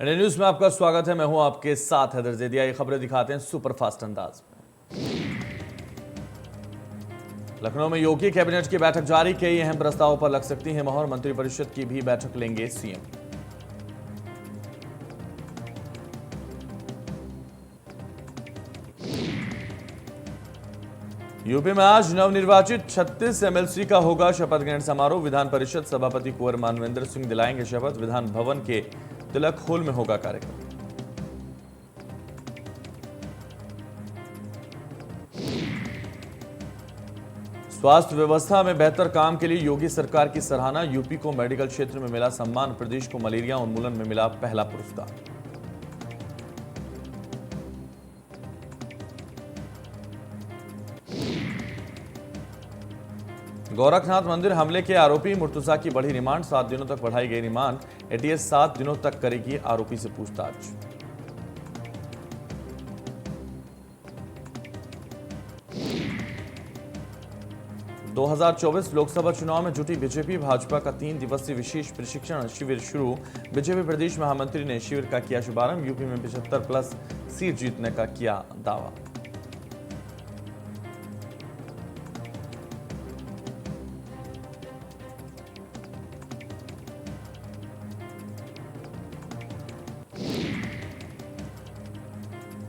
India news में आपका स्वागत है। मैं हूं आपके साथ हैदर जैदिया। ये खबरें दिखाते हैं सुपरफास्ट अंदाज में। लखनऊ में योगी कैबिनेट की बैठक जारी। कई अहम प्रस्तावों पर लग सकती है मोहर। मंत्रिपरिषद की भी बैठक लेंगे सीएम। यूपी में आज नवनिर्वाचित 36 एमएलसी का होगा शपथ ग्रहण समारोह। विधान परिषद सभापति कुंवर मानवेंद्र सिंह दिलाएंगे शपथ। विधान भवन के तिलक हॉल में होगा कार्यक्रम। स्वास्थ्य व्यवस्था में बेहतर काम के लिए योगी सरकार की सराहना। यूपी को मेडिकल क्षेत्र में मिला सम्मान। प्रदेश को मलेरिया उन्मूलन में मिला पहला पुरस्कार। गोरखनाथ मंदिर हमले के आरोपी मुर्तुजा की बढ़ी रिमांड। 7 दिनों तक बढ़ाई गई रिमांड। एटीएस 7 दिनों तक करेगी आरोपी से पूछताछ। दो 2024 लोकसभा चुनाव में जुटी बीजेपी। भाजपा का 3 दिवसीय विशेष प्रशिक्षण शिविर शुरू। बीजेपी प्रदेश महामंत्री ने शिविर का किया शुभारंभ। यूपी में 75+ सीट जीतने का किया दावा।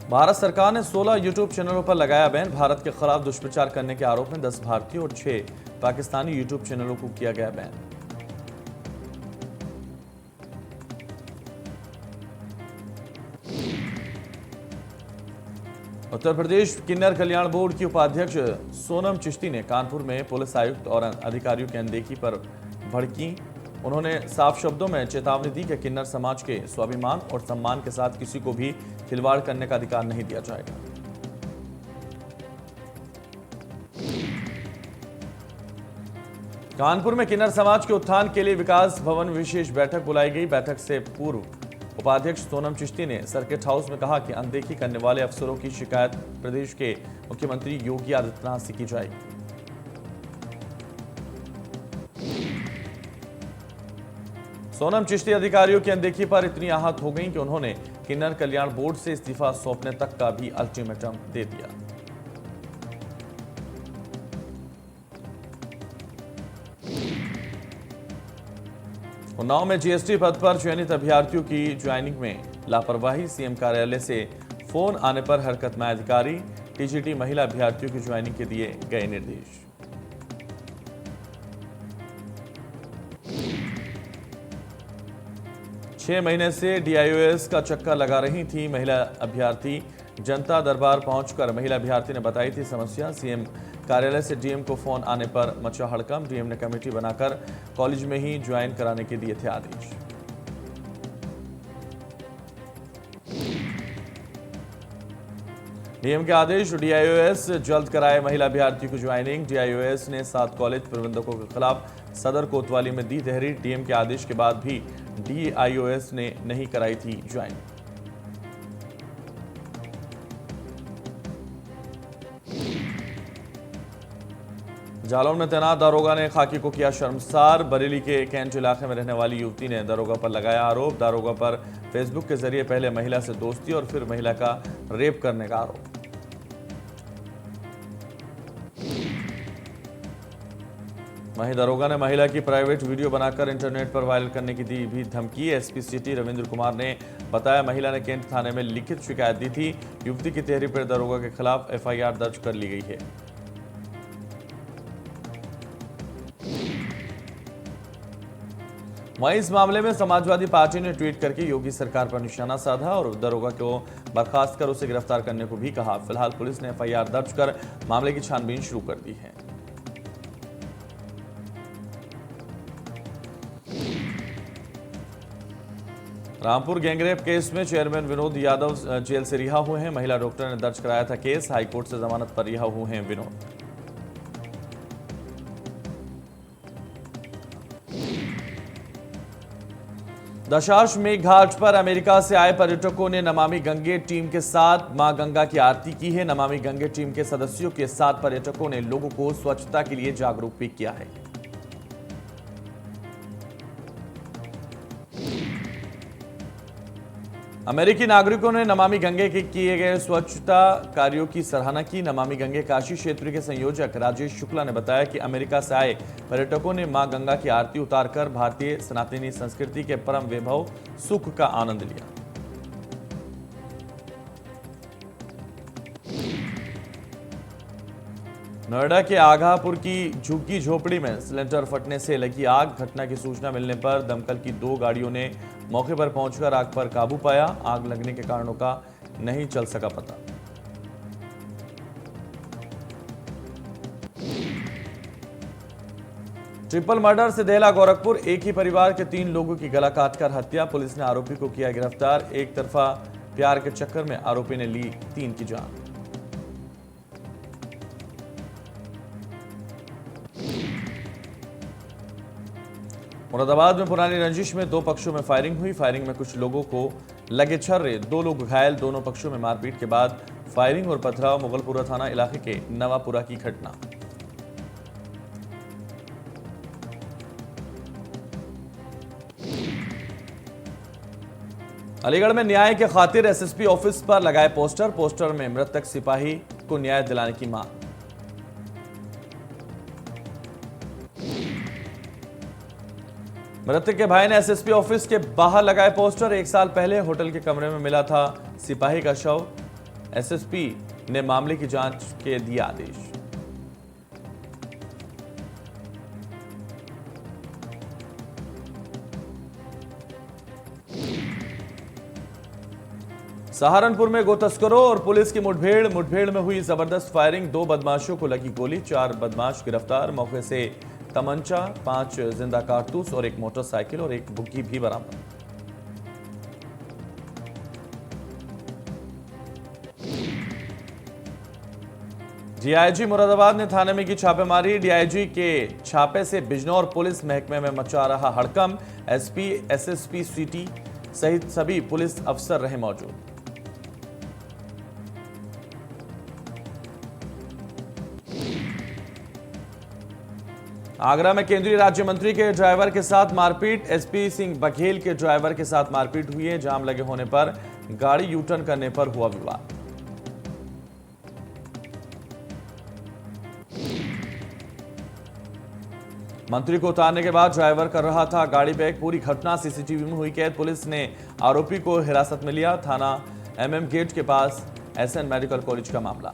भारत सरकार ने 16 यूट्यूब चैनलों पर लगाया बैन। भारत के खिलाफ दुष्प्रचार करने के आरोप में 10 भारतीय और 6 पाकिस्तानी यूट्यूब चैनलों को किया गया बैन। उत्तर प्रदेश किन्नर कल्याण बोर्ड की उपाध्यक्ष सोनम चिश्ती ने कानपुर में पुलिस आयुक्त और अधिकारियों की अनदेखी पर भड़की। उन्होंने साफ शब्दों में चेतावनी दी कि किन्नर समाज के स्वाभिमान और सम्मान के साथ किसी को भी खिलवाड़ करने का अधिकार नहीं दिया जाएगा। कानपुर में किन्नर समाज के उत्थान के लिए विकास भवन में विशेष बैठक बुलाई गई। बैठक से पूर्व उपाध्यक्ष सोनम चिश्ती ने सर्किट हाउस में कहा कि अनदेखी करने वाले अफसरों की शिकायत प्रदेश के मुख्यमंत्री योगी आदित्यनाथ से की जाएगी। सोनम चिश्ती अधिकारियों की अनदेखी पर इतनी आहत हो गई कि उन्होंने किन्नर कल्याण बोर्ड से इस्तीफा सौंपने तक का भी अल्टीमेटम दे दिया। उन्नाव में जीएसटी पद पर चयनित अभ्यर्थियों की ज्वाइनिंग में लापरवाही। सीएम कार्यालय से फोन आने पर हरकत में अधिकारी। टीजीटी महिला अभ्यर्थियों की ज्वाइनिंग के दिए गए निर्देश। छह महीने से डीआईओएस का चक्कर लगा रही थी महिला अभ्यर्थी। जनता दरबार पहुंचकर महिला अभ्यर्थी ने बताई थी समस्या। सीएम कार्यालय से डीएम को फोन आने पर मचा हड़कंप। डीएम ने कमेटी बनाकर कॉलेज में ही ज्वाइन कराने के दिए थे आदेश। डीएम के आदेश। डीआईओएस जल्द कराए महिला अभ्यर्थियों की ज्वाइनिंग। डीआईओएस ने 7 कॉलेज प्रबंधकों के खिलाफ सदर कोतवाली में दी तहरीर। डीएम के आदेश के बाद भी डीआईओएस ने नहीं कराई थी ज्वाइन। जालौन में तैनात दारोगा ने खाकी को किया शर्मसार। बरेली के कैंट इलाके में रहने वाली युवती ने दारोगा पर लगाया आरोप। दारोगा पर फेसबुक के जरिए पहले महिला से दोस्ती और फिर महिला का रेप करने का आरोप। वहीं दारोगा ने महिला की प्राइवेट वीडियो बनाकर इंटरनेट पर वायरल करने की दी भी धमकी। एसपी सिटी रविंद्र कुमार ने बताया महिला ने कैंट थाने में लिखित शिकायत दी थी। युवती की तहरीर पर दारोगा के खिलाफ एफआईआर दर्ज कर ली गई है। वहीं इस मामले में समाजवादी पार्टी ने ट्वीट करके योगी सरकार पर निशाना साधा और दारोगा को बर्खास्त कर उसे गिरफ्तार करने को भी कहा। फिलहाल पुलिस ने एफआईआर दर्ज कर मामले की छानबीन शुरू कर दी है। रामपुर गैंगरेप केस में चेयरमैन विनोद यादव जेल से रिहा हुए हैं। महिला डॉक्टर ने दर्ज कराया था केस। हाईकोर्ट से जमानत पर रिहा हुए हैं विनोद। दशाश्वमेध घाट पर अमेरिका से आए पर्यटकों ने नमामि गंगे टीम के साथ मां गंगा की आरती की है। नमामि गंगे टीम के सदस्यों के साथ पर्यटकों ने लोगों को स्वच्छता के लिए जागरूक भी किया है। अमेरिकी नागरिकों ने नमामि गंगे के किए गए स्वच्छता कार्यों की सराहना की। नमामि गंगे काशी क्षेत्र के संयोजक राजेश शुक्ला ने बताया कि अमेरिका से आए पर्यटकों ने मां गंगा की आरती उतारकर भारतीय सनातनी संस्कृति के परम वैभव सुख का आनंद लिया। नोएडा के आगापुर की झुग्गी झोपड़ी में सिलेंडर फटने से लगी आग। घटना की सूचना मिलने पर दमकल की 2 गाड़ियों ने मौके पर पहुंचकर आग पर काबू पाया। आग लगने के कारणों का नहीं चल सका पता। ट्रिपल मर्डर से देहला गोरखपुर, एक ही परिवार के 3 लोगों की गला काटकर हत्या। पुलिस ने आरोपी को किया गिरफ्तार। एक तरफा प्यार के चक्कर में आरोपी ने ली 3 की जान। मुरादाबाद में पुरानी रंजिश में 2 पक्षों में फायरिंग हुई। फायरिंग में कुछ लोगों को लगे छर्रे, 2 लोग घायल। दोनों पक्षों में मारपीट के बाद फायरिंग और पथराव। मुगलपुरा थाना इलाके के नवापुरा की घटना। अलीगढ़ में न्याय के खातिर एसएसपी ऑफिस पर लगाए पोस्टर। पोस्टर में मृतक सिपाही को न्याय दिलाने की मांग। मृतक के भाई ने एसएसपी ऑफिस के बाहर लगाए पोस्टर। 1 साल पहले होटल के कमरे में मिला था सिपाही का शव। एसएसपी ने मामले की जांच के दिया आदेश। सहारनपुर में गो तस्करों और पुलिस की मुठभेड़ में हुई जबरदस्त फायरिंग। 2 बदमाशों को लगी गोली, 4 बदमाश गिरफ्तार। मौके से तमंचा, 5 जिंदा कारतूस और 1 मोटरसाइकिल और 1 बुग्गी भी बरामद। डीआईजी मुरादाबाद ने थाने में की छापेमारी। डीआईजी के छापे से बिजनौर पुलिस महकमे में मचा रहा हड़कंप। एसपी, एसएसपी सिटी सहित सभी पुलिस अफसर रहे मौजूद। आगरा में केंद्रीय राज्य मंत्री के ड्राइवर के साथ मारपीट। एसपी सिंह बघेल के ड्राइवर के साथ मारपीट हुई है। जाम लगे होने पर गाड़ी यू टर्न करने पर हुआ विवाद। मंत्री को उतारने के बाद ड्राइवर कर रहा था गाड़ी बैग। पूरी घटना सीसीटीवी में हुई कैद। पुलिस ने आरोपी को हिरासत में लिया। थाना एमएम गेट के पास एसएन मेडिकल कॉलेज का मामला।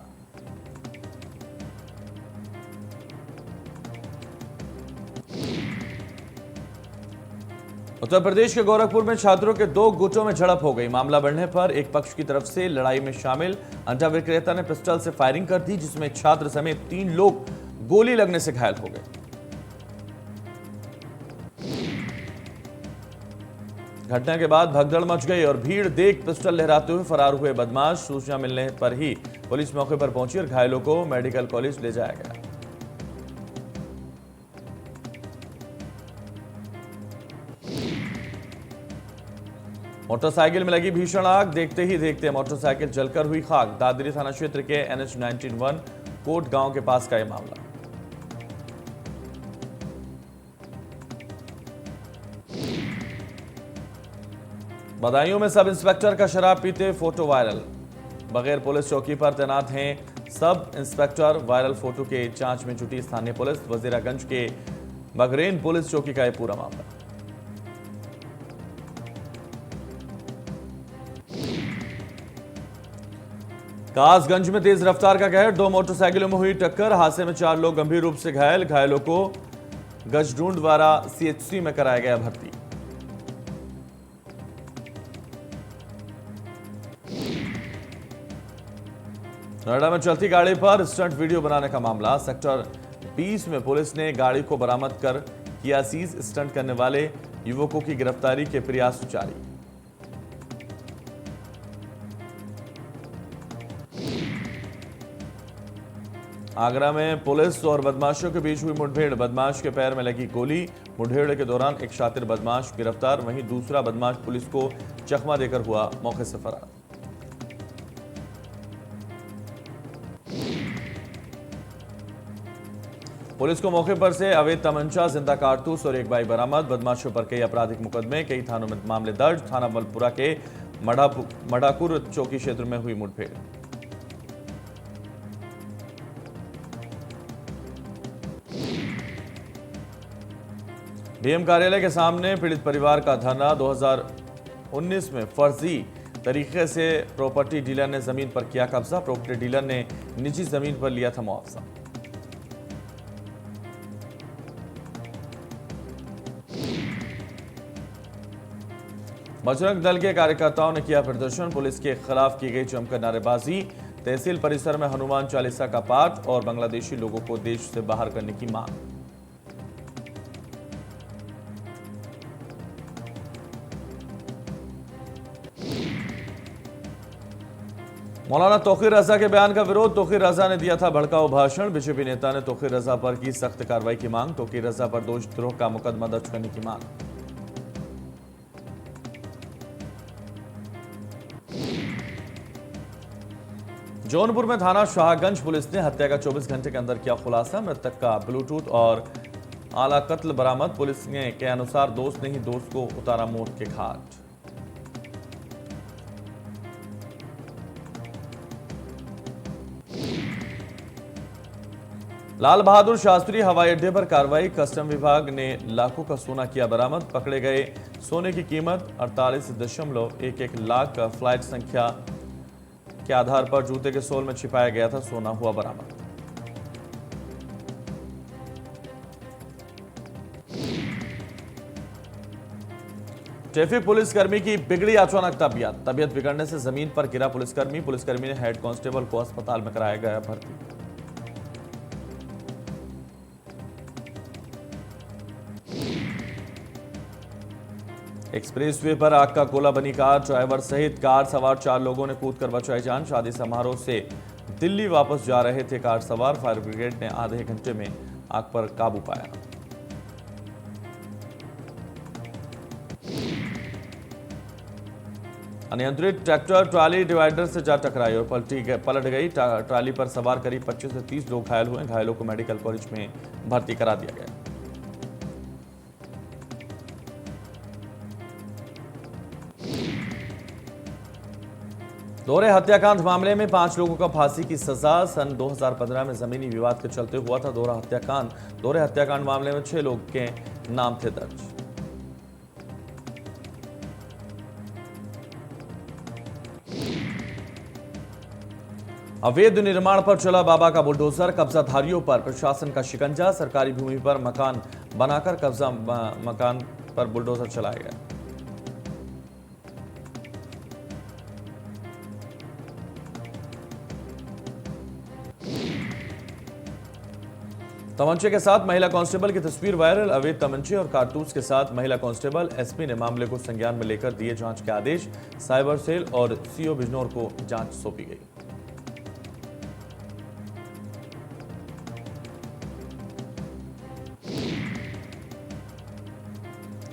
उत्तर प्रदेश के गोरखपुर में छात्रों के 2 गुटों में झड़प हो गई। मामला बढ़ने पर एक पक्ष की तरफ से लड़ाई में शामिल अंडा विक्रेता ने पिस्टल से फायरिंग कर दी, जिसमें छात्र समेत 3 लोग गोली लगने से घायल हो गए। घटना के बाद भगदड़ मच गई और भीड़ देख पिस्टल लहराते हुए फरार हुए बदमाश। सूचना मिलने पर ही पुलिस मौके पर पहुंची और घायलों को मेडिकल कॉलेज ले जाया गया। मोटरसाइकिल में लगी भीषण आग। देखते ही देखते मोटरसाइकिल जलकर हुई खाक। दादरी थाना क्षेत्र के NH 19 कोट गांव के पास का यह मामला। बदायूं में सब इंस्पेक्टर का शराब पीते फोटो वायरल। बगैर पुलिस चौकी पर तैनात हैं सब इंस्पेक्टर। वायरल फोटो के जांच में जुटी स्थानीय पुलिस। वजीरागंज के बगरेन पुलिस चौकी का यह पूरा मामला। कासगंज में तेज रफ्तार का कहर। 2 मोटरसाइकिलों में हुई टक्कर। हादसे में 4 लोग गंभीर रूप से घायल। घायलों को गजडूंड द्वारा CHC में कराया गया भर्ती। नोएडा में चलती गाड़ी पर स्टंट वीडियो बनाने का मामला। सेक्टर 20 में पुलिस ने गाड़ी को बरामद कर किया सीज। स्टंट करने वाले युवकों की गिरफ्तारी के प्रयास जारी। आगरा में पुलिस और बदमाशों के बीच हुई मुठभेड़। बदमाश के पैर में लगी गोली। मुठभेड़ के दौरान एक शातिर बदमाश गिरफ्तार। वहीं दूसरा बदमाश पुलिस को चकमा देकर हुआ मौके से फरार। पुलिस को मौके पर से अवैध तमंचा, जिंदा कारतूस और 1 बाइक बरामद। बदमाशों पर कई आपराधिक मुकदमे, कई थानों में मामले दर्ज। थाना मलपुरा के मडाकुर चौकी क्षेत्र में हुई मुठभेड़। डीएम कार्यालय के सामने पीड़ित परिवार का धरना। 2019 में फर्जी तरीके से प्रॉपर्टी डीलर ने जमीन पर किया कब्जा। प्रॉपर्टी डीलर ने निजी जमीन पर लिया था मुआवजा। बजरंग दल के कार्यकर्ताओं ने किया प्रदर्शन। पुलिस के खिलाफ की गई जमकर नारेबाजी। तहसील परिसर में हनुमान चालीसा का पाठ और बांग्लादेशी लोगों को देश से बाहर करने की मांग। मौलाना तौकीर रजा के बयान का विरोध। तौकीर रजा ने दिया था भड़काऊ भाषण। बीजेपी नेता ने तौकीर रजा पर की सख्त कार्रवाई की मांग। तौकीर रजा पर देशद्रोह का मुकदमा दर्ज करने की मांग। जौनपुर में थाना शाहगंज पुलिस ने हत्या का 24 घंटे के अंदर किया खुलासा। मृतक का ब्लूटूथ और आला कत्ल बरामद। पुलिस के अनुसार दोस्त ने ही दोस्त को उतारा मौत के घाट। लाल बहादुर शास्त्री हवाई अड्डे पर कार्रवाई। कस्टम विभाग ने लाखों का सोना किया बरामद। पकड़े गए सोने की कीमत 48.11 लाख का। फ्लाइट संख्या के आधार पर जूते के सोल में छिपाया गया था सोना हुआ बरामद। ट्रैफिक पुलिसकर्मी की बिगड़ी अचानक तबीयत बिगड़ने से जमीन पर गिरा पुलिसकर्मी ने हेड कांस्टेबल को अस्पताल में कराया गया भर्ती। एक्सप्रेसवे पर आग का गोला बनी कार। ड्राइवर सहित कार सवार 4 लोगों ने कूदकर बचाई जान। शादी समारोह से दिल्ली वापस जा रहे थे कार सवार। फायर ब्रिगेड ने आधे घंटे में आग पर काबू पाया। अनियंत्रित ट्रैक्टर ट्राली डिवाइडर से जा टकराई और पलट गई। ट्राली पर सवार करीब 25 से 30 लोग घायल हुए। घायलों को मेडिकल कॉलेज में भर्ती करा दिया गया। दोहरे हत्याकांड मामले में 5 लोगों का फांसी की सजा। सन 2015 में जमीनी विवाद के चलते हुआ था दोहरे हत्याकांड मामले में 6 लोग के नाम थे दर्ज। अवैध निर्माण पर चला बाबा का बुलडोजर। कब्जाधारियों पर प्रशासन का शिकंजा। सरकारी भूमि पर मकान बनाकर मकान पर बुलडोजर चलाया गया। तमंचे के साथ महिला कांस्टेबल की तस्वीर वायरल। अवैध तमंचे और कारतूस के साथ महिला कांस्टेबल। एसपी ने मामले को संज्ञान में लेकर दिए जांच के आदेश। साइबर सेल और सीओ बिजनौर को जांच सौंपी गई।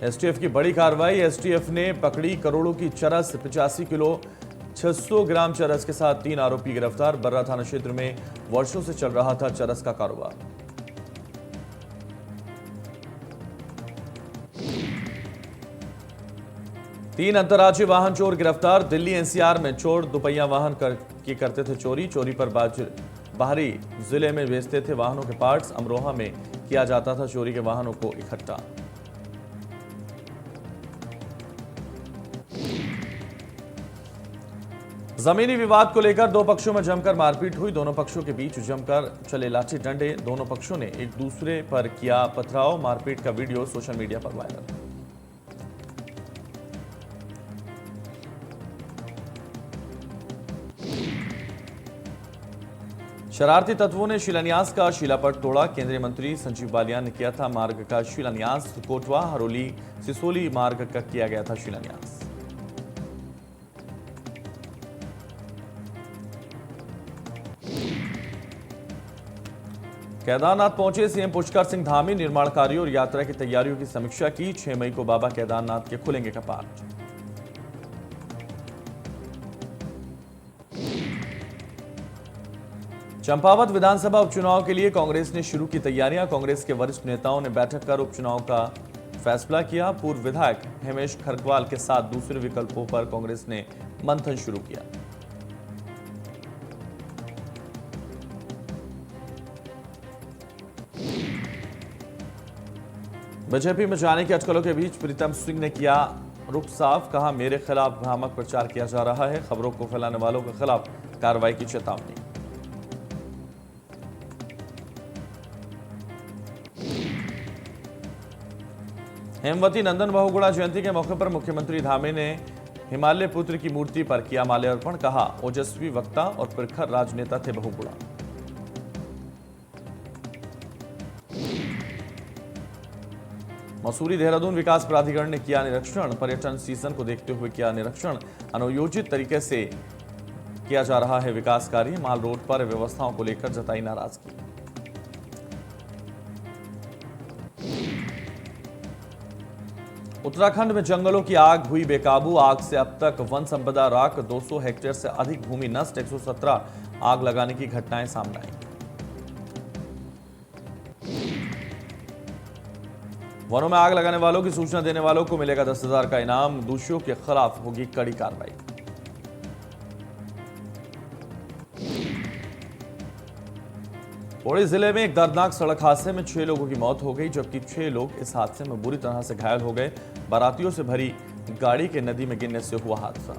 एसटीएफ की बड़ी कार्रवाई। एसटीएफ ने पकड़ी करोड़ों की चरस। 85 किलो 600 ग्राम चरस के साथ 3 आरोपी गिरफ्तार। बर्रा थाना क्षेत्र में वर्षों से चल रहा था चरस का कारोबार। तीन अंतर्राज्यीय वाहन चोर गिरफ्तार। दिल्ली एनसीआर में चोर दोपहिया वाहन करते थे चोरी पर बाहरी जिले में बेचते थे वाहनों के पार्ट्स। अमरोहा में किया जाता था चोरी के वाहनों को इकट्ठा। जमीनी विवाद को लेकर 2 पक्षों में जमकर मारपीट हुई। दोनों पक्षों के बीच जमकर चले लाठी डंडे। दोनों पक्षों ने एक दूसरे पर किया पथराव। मारपीट का वीडियो सोशल मीडिया पर वायरल। शरारती तत्वों ने शिलान्यास का शिलापट तोड़ा। केंद्रीय मंत्री संजीव बालियान ने किया था मार्ग का शिलान्यास। कोटवा हरोली सिसोली मार्ग का किया गया था शिलान्यास। केदारनाथ पहुंचे सीएम पुष्कर सिंह धामी। निर्माण कार्यों और यात्रा की तैयारियों की समीक्षा की। 6 मई को बाबा केदारनाथ के खुलेंगे कपाट। चंपावत विधानसभा उपचुनाव के लिए कांग्रेस ने शुरू की तैयारियां। कांग्रेस के वरिष्ठ नेताओं ने बैठक कर उपचुनाव का फैसला किया। पूर्व विधायक हेमेश खरकवाल के साथ दूसरे विकल्पों पर कांग्रेस ने मंथन शुरू किया। बीजेपी में जाने की अटकलों के बीच प्रीतम सिंह ने किया रुख साफ। कहा, मेरे खिलाफ भ्रामक प्रचार किया जा रहा है, खबरों को फैलाने वालों के खिलाफ कार्रवाई की चेतावनी। हेमवती नंदन बहुगुणा जयंती के मौके पर मुख्यमंत्री धामी ने हिमालय पुत्र की मूर्ति पर किया माल्यार्पण। कहा, ओजस्वी वक्ता और प्रखर राजनेता थे बहुगुणा। मसूरी देहरादून विकास प्राधिकरण ने किया निरीक्षण। पर्यटन सीजन को देखते हुए किया निरीक्षण। अनियोजित तरीके से किया जा रहा है विकास कार्य। माल रोड पर व्यवस्थाओं को लेकर जताई नाराजगी। उत्तराखंड में जंगलों की आग हुई बेकाबू। आग से अब तक वन संपदा राख, 200 हेक्टेयर से अधिक भूमि नष्ट, 117 आग लगाने की घटनाएं सामने आई। वनों में आग लगाने वालों की सूचना देने वालों को मिलेगा 10,000 का इनाम। दोषियों के खिलाफ होगी कड़ी कार्रवाई। पौड़ी जिले में एक दर्दनाक सड़क हादसे में 6 लोगों की मौत हो गई, जबकि 6 लोग इस हादसे में बुरी तरह से घायल हो गए। बारातियों से भरी गाड़ी के नदी में गिरने से हुआ हादसा।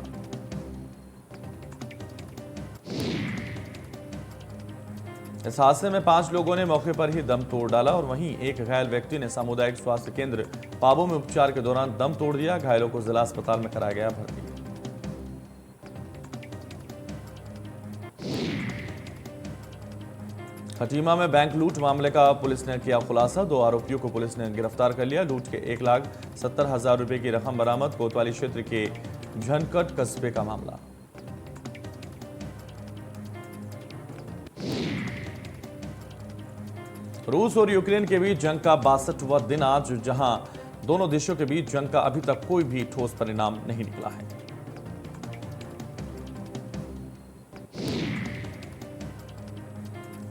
इस हादसे में 5 लोगों ने मौके पर ही दम तोड़ डाला और वहीं एक घायल व्यक्ति ने सामुदायिक स्वास्थ्य केंद्र पाबो में उपचार के दौरान दम तोड़ दिया। घायलों को जिला अस्पताल में कराया गया भर्ती। खटीमा में बैंक लूट मामले का पुलिस ने किया खुलासा। 2 आरोपियों को पुलिस ने गिरफ्तार कर लिया। लूट के 1,70,000 रुपए की रकम बरामद। कोतवाली क्षेत्र के झनकट कस्बे का मामला। रूस और यूक्रेन के बीच जंग का 62वां दिन आज, जहां दोनों देशों के बीच जंग का अभी तक कोई भी ठोस परिणाम नहीं निकला है।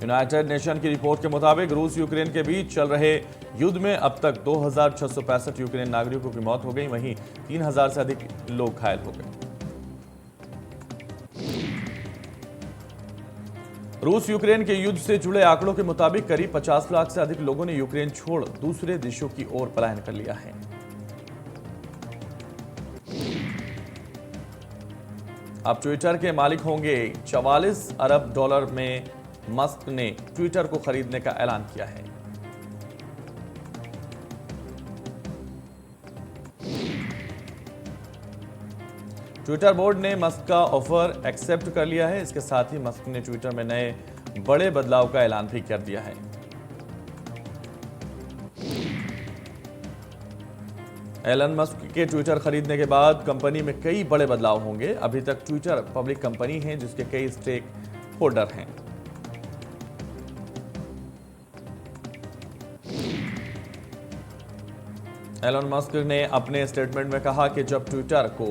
यूनाइटेड नेशन की रिपोर्ट के मुताबिक रूस यूक्रेन के बीच चल रहे युद्ध में अब तक 2,665 यूक्रेन नागरिकों की मौत हो गई, वहीं 3,000 से अधिक लोग घायल हो गए। रूस यूक्रेन के युद्ध से जुड़े आंकड़ों के मुताबिक करीब 50 लाख से अधिक लोगों ने यूक्रेन छोड़ दूसरे देशों की ओर पलायन कर लिया है। अब ट्विटर के मालिक होंगे। $44 अरब में मस्क ने ट्विटर को खरीदने का ऐलान किया है। ट्विटर बोर्ड ने मस्क का ऑफर एक्सेप्ट कर लिया है। इसके साथ ही मस्क ने ट्विटर में नए बड़े बदलाव का ऐलान भी कर दिया है। एलन मस्क के ट्विटर खरीदने के बाद कंपनी में कई बड़े बदलाव होंगे। अभी तक ट्विटर पब्लिक कंपनी है जिसके कई स्टेक होल्डर हैं। एलन मस्क ने अपने स्टेटमेंट में कहा कि जब ट्विटर को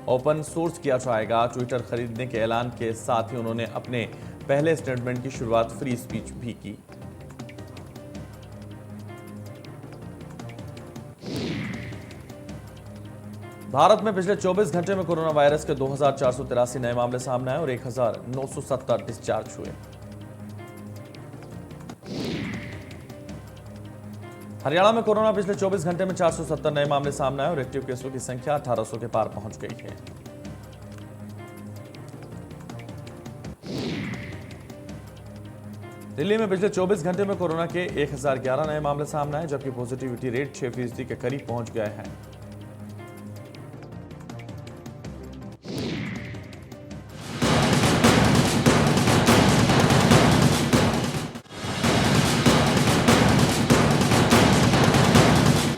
ओपन सोर्स किया जाएगा। ट्विटर खरीदने के ऐलान के साथ ही उन्होंने अपने पहले स्टेटमेंट की शुरुआत फ्री स्पीच भी की। भारत में पिछले 24 घंटे में कोरोना वायरस के 2,483 नए मामले सामने आए और 1,970 डिस्चार्ज हुए। हरियाणा में कोरोना पिछले 24 घंटे में 470 नए मामले सामने आए और एक्टिव केसों की संख्या 1800 के पार पहुंच गई है। दिल्ली में पिछले 24 घंटे में कोरोना के 1,011 नए मामले सामने आए, जबकि पॉजिटिविटी रेट 6% के करीब पहुंच गए हैं।